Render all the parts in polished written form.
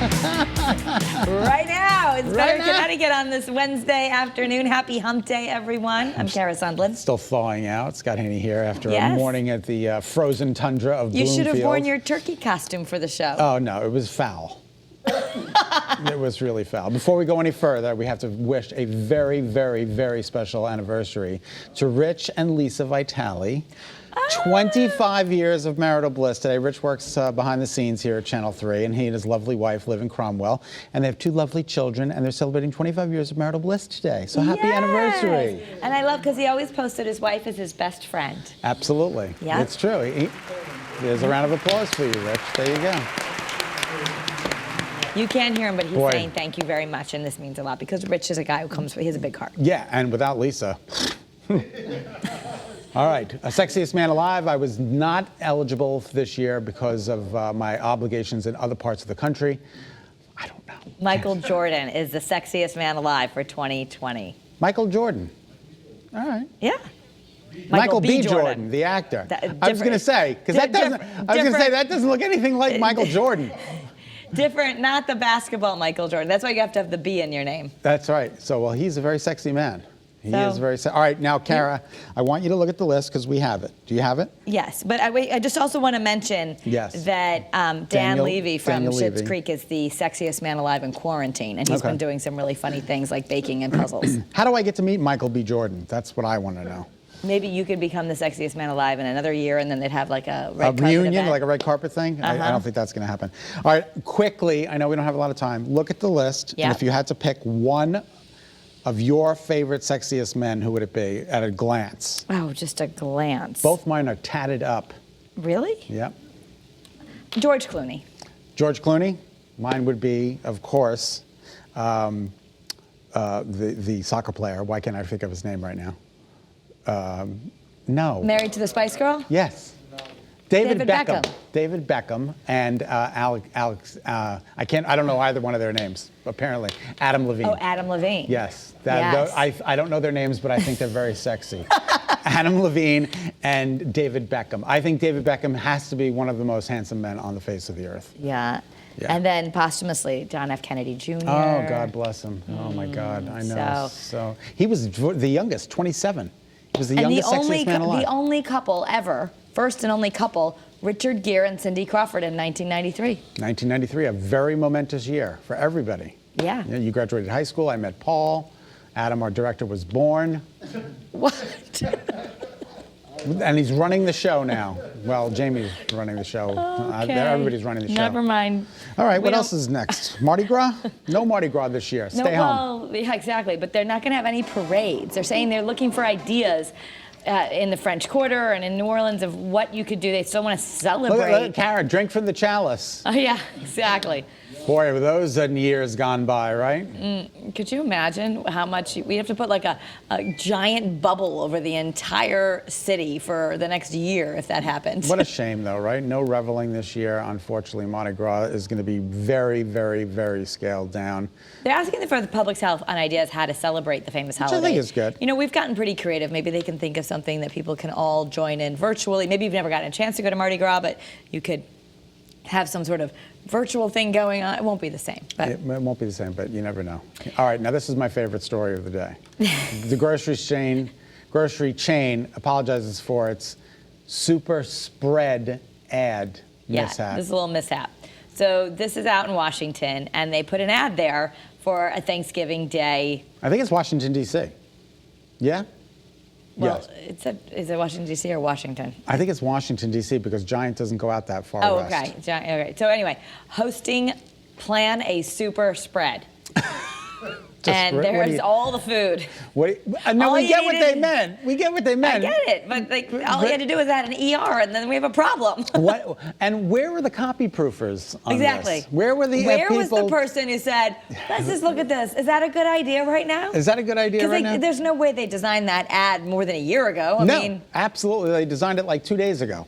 Right now, it's Better Connecticut on this Wednesday afternoon. Happy Hump Day, everyone. I'm Kara Sundlin. Still thawing out. Scott Haney here after a morning at the frozen tundra of Bloomfield. You should have worn your turkey costume for the show. Oh, no, it was foul. It was really foul. Before we go any further, we have to wish a very, very, very special anniversary to Rich and Lisa Vitale. 25 years of marital bliss today. Rich works behind the scenes here at Channel 3, and he and his lovely wife live in Cromwell. And they have two lovely children, and they're celebrating 25 years of marital bliss today. So happy anniversary. And I love, because he always posted his wife as his best friend. Absolutely. Yeah. It's true. There's a round of applause for you, Rich. There you go. You can't hear him, but he's saying thank you very much, and this means a lot, because Rich is a guy who comes, he has a big heart. Yeah, and without Lisa. All right, Sexiest Man Alive. I was not eligible this year because of my obligations in other parts of the country. I don't know. Michael Jordan is the sexiest man alive for 2020. Michael Jordan. All right. Yeah. Michael B. Jordan, the actor. I was going to say, because that doesn't. I was going to say that doesn't look anything like Michael Jordan. Different, not the basketball Michael Jordan. That's why you have to have the B in your name. That's right. So, well, he's a very sexy man. He is very sexy. All right, now, Kara, I want you to look at the list because we have it. Do you have it? Yes, but I just also want to mention that Dan Levy from Schitt's Creek is the sexiest man alive in quarantine, and he's been doing some really funny things like baking and puzzles. How do I get to meet Michael B. Jordan? That's what I want to know. Maybe you could become the sexiest man alive in another year, and then they'd have like a red carpet reunion, event. like a red carpet thing? I don't think that's going to happen. All right, quickly, I know we don't have a lot of time. Look at the list, and if you had to pick one of your favorite sexiest men, who would it be at a glance? Oh, just a glance. Both mine are tatted up. Really? Yep. George Clooney. George Clooney? Mine would be, of course, the soccer player. Why can't I think of his name right now? No. Married to the Spice Girl? Yes. David Beckham. David Beckham and Alex. I don't know either one of their names. Apparently, Adam Levine. Oh, Adam Levine. Yes. I don't know their names, but I think they're very sexy. Adam Levine and David Beckham. I think David Beckham has to be one of the most handsome men on the face of the earth. Yeah. And then posthumously, John F. Kennedy Jr. Oh, God bless him. Oh my God, I know. So he was the youngest, 27. He was the youngest sexiest man alive. The only couple ever. First and only couple, Richard Gere and Cindy Crawford in 1993. 1993, a very momentous year for everybody. Yeah. You graduated high school. I met Paul. Adam, our director, was born. What? And he's running the show now. Well, Jamie's running the show. Okay. Everybody's running the show. Never mind. All right, what else is next? Mardi Gras? No Mardi Gras this year. Stay home. Well, yeah, exactly. But they're not going to have any parades. They're saying they're looking for ideas in the French Quarter and in New Orleans of what you could do. They still want to celebrate. Look, Kara, drink from the chalice. Oh, yeah, exactly. Boy, were those years gone by, right? Could you imagine how much we'd have to put like a giant bubble over the entire city for the next year if that happened? What a shame, though, right? No reveling this year. Unfortunately, Mardi Gras is going to be very, very, very scaled down. They're asking for the public's help on ideas how to celebrate the famous holiday. Which I think is good. You know, we've gotten pretty creative. Maybe they can think of something that people can all join in virtually. Maybe you've never gotten a chance to go to Mardi Gras, but you could have some sort of virtual thing going on. It won't be the same. But. It won't be the same, but you never know. All right, now this is my favorite story of the day. The grocery chain apologizes for its super spread ad mishap. This is a little mishap. So this is out in Washington, and they put an ad there for a Thanksgiving Day. I think it's Washington, D.C. Yeah? Well, yes. Is it Washington, D.C. or Washington? I think it's Washington, D.C. because Giant doesn't go out that far west. Okay. Okay. So anyway, plan a super spread. And there's all the food. No, we get what they meant. We get what they meant. I get it, but all you had to do was add an ER, and then we have a problem. And where were the copy proofers on this? Where were the Where was the person who said, let's just look at this. Is that a good idea right now? Is that a good idea right now? There's no way they designed that ad more than a year ago. I mean, absolutely. They designed it like 2 days ago.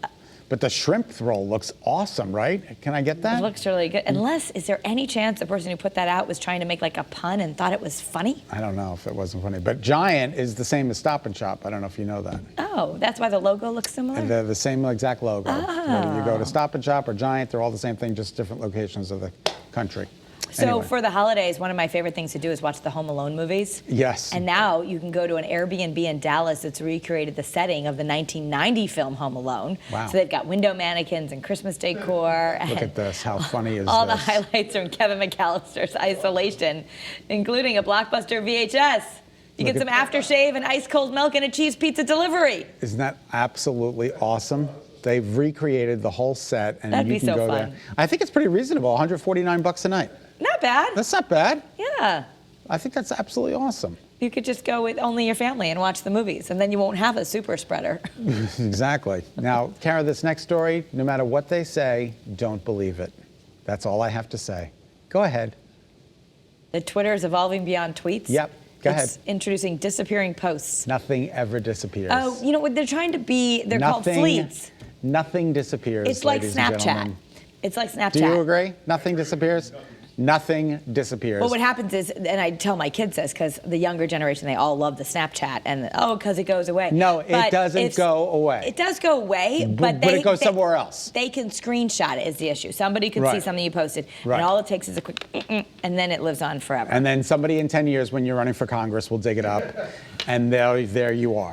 But the shrimp roll looks awesome, right? Can I get that? It looks really good. Unless, is there any chance the person who put that out was trying to make like a pun and thought it was funny? I don't know if it wasn't funny. But Giant is the same as Stop and Shop. I don't know if you know that. Oh, that's why the logo looks similar? And they're the same exact logo. Whether you go to Stop and Shop or Giant, they're all the same thing, just different locations of the country. So Anyway. for the holidays, one of my favorite things to do is watch the Home Alone movies. Yes. And now you can go to an Airbnb in Dallas that's recreated the setting of the 1990 film Home Alone. Wow. So they've got window mannequins and Christmas decor. Look and at this. How funny is all this? the highlights from Kevin McAllister's Isolation, including a blockbuster VHS. You Look get some at- aftershave and ice cold milk and a cheese pizza delivery. Isn't that absolutely awesome? They've recreated the whole set, and That'd you be can so go fun. there. I think it's pretty reasonable. $149 a night. Not bad. That's not bad. Yeah. I think that's absolutely awesome. You could just go with only your family and watch the movies, and then you won't have a super spreader. Exactly. Now, Kara, this next story, no matter what they say, don't believe it. That's all I have to say. Go ahead. The Twitter is evolving beyond tweets. Yep. Go It's ahead. introducing disappearing posts. Nothing ever disappears. Oh, you know what? They're trying to be, they're called fleets. Nothing disappears. It's like ladies and Snapchat. gentlemen. It's like Snapchat. Do you agree? Nothing disappears? Nothing disappears. Well, what happens is, and I tell my kids this because the younger generation, they all love the Snapchat, and because it goes away. No, it But doesn't go away. It does go away, but But it goes somewhere else. They can screenshot it is the issue. Somebody can see Right. something you posted, Right. and all it takes is a quick, and then it lives on forever. And then somebody in 10 years when you're running for Congress will dig it up, and there you are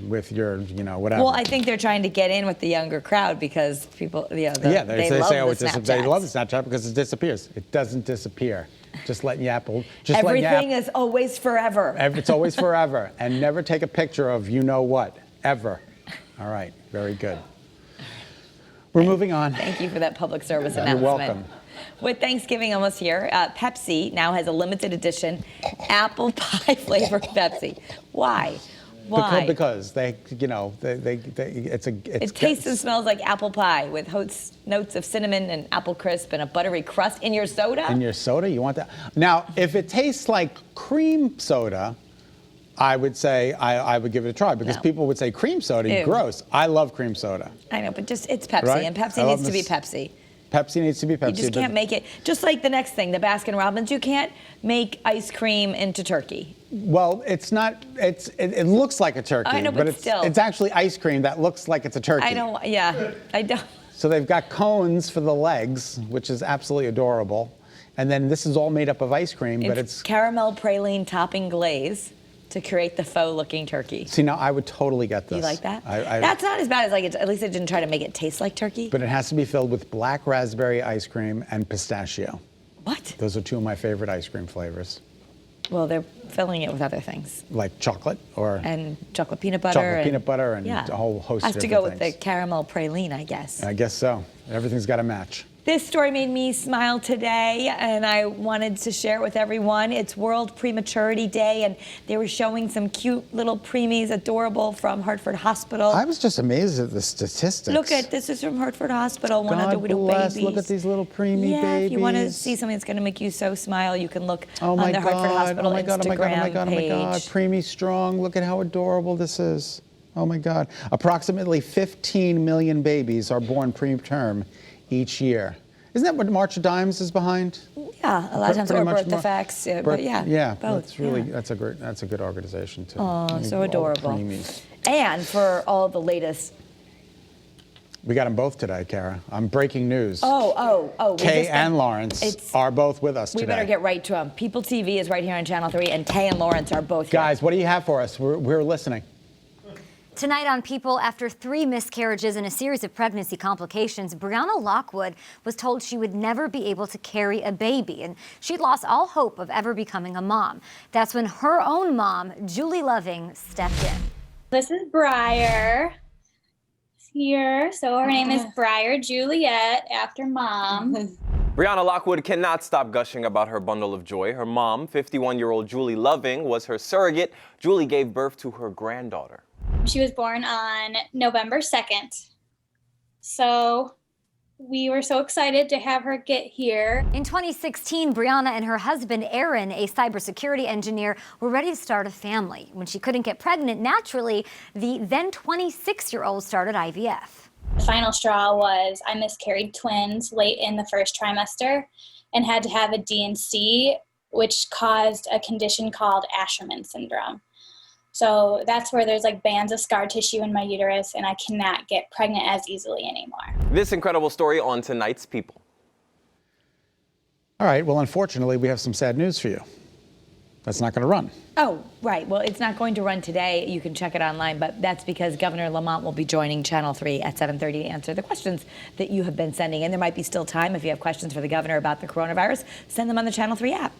with your, whatever. Well, I think they're trying to get in with the younger crowd because people, they they love say, the Snapchat. They love the Snapchat because it disappears. It doesn't disappear. Just letting you Everything is always forever. It's always forever. And never take a picture of what, ever. All right, very good. We're moving on. Thank you for that public service You're announcement. welcome. With Thanksgiving almost here, Pepsi now has a limited edition apple pie flavored Pepsi. Why? Why? Because it's It tastes and smells like apple pie with notes of cinnamon and apple crisp and a buttery crust in your soda. In your soda, you want that? Now, if it tastes like cream soda, I would say I would give it a try because No. people would say cream soda, Ew. gross. I love cream soda. I know, but just it's Pepsi, Right? and I Pepsi love needs to be this- Pepsi. Pepsi needs to be Pepsi. You just can't make it. Just like the next thing, the Baskin Robbins, you can't make ice cream into turkey. Well, it's not. It looks like a turkey, I know, but still. it's actually ice cream that looks like it's a turkey. I don't. Yeah, I don't. So they've got cones for the legs, which is absolutely adorable, and then this is all made up of ice cream, but it's. caramel praline topping glaze to create the faux-looking turkey. See, now I would totally get this. You like that? I, That's not as bad as at least I didn't try to make it taste like turkey. But it has to be filled with black raspberry ice cream and pistachio. What? Those are two of my favorite ice cream flavors. Well, they're filling it with other things. Like chocolate or And chocolate peanut butter. chocolate peanut butter and yeah. a whole host Has of to different go with things. the caramel praline, I guess. I guess so. Everything's got to match. This story made me smile today, and I wanted to share it with everyone. It's World Prematurity Day, and they were showing some cute little preemies, adorable, from Hartford Hospital. I was just amazed at the statistics. Look at this is from Hartford Hospital. One of the God little bless. babies. Look at these little preemie yeah, babies. if you want to see something that's going to make you so smile, you can look Oh on my the Hartford God, Hospital oh my God, oh my Instagram God, oh my God, oh my God. page. Preemie strong. Look at how adorable this is. Oh my God. Approximately 15 million babies are born preterm each year. Isn't that what March of Dimes is behind? Yeah, a lot of times, Pretty or much Birth more- Defects, but yeah, Yeah, both. that's really yeah. that's a good organization too. Oh, so All the adorable. preemies. And for all the latest. We got them both today, Kara. I'm breaking news. Oh. we Kay just got- and Lawrence it's- are both with us We today. better get right to them. People TV is right here on Channel 3, and Tay and Lawrence are both here. Guys, what do you have for us? We're listening. Tonight on People, after 3 miscarriages and a series of pregnancy complications, Brianna Lockwood was told she would never be able to carry a baby, and she'd lost all hope of ever becoming a mom. That's when her own mom, Julie Loving, stepped in. This is Briar here. So her name is Briar Juliet after mom. Brianna Lockwood cannot stop gushing about her bundle of joy. Her mom, 51-year-old Julie Loving, was her surrogate. Julie gave birth to her granddaughter. She was born on November 2nd. So we were so excited to have her get here. In 2016, Brianna and her husband, Aaron, a cybersecurity engineer, were ready to start a family. When she couldn't get pregnant naturally, the then 26-year-old started IVF. The final straw was I miscarried twins late in the first trimester and had to have a D&C, which caused a condition called Asherman syndrome. So that's where there's like bands of scar tissue in my uterus and I cannot get pregnant as easily anymore. This incredible story on tonight's People. All right, well, unfortunately, we have some sad news for you. That's not going to run. Oh, right. Well, it's not going to run today. You can check it online, but that's because Governor Lamont will be joining Channel 3 at 7:30 to answer the questions that you have been sending in. There might be still time if you have questions for the governor about the coronavirus. Send them on the Channel 3 app.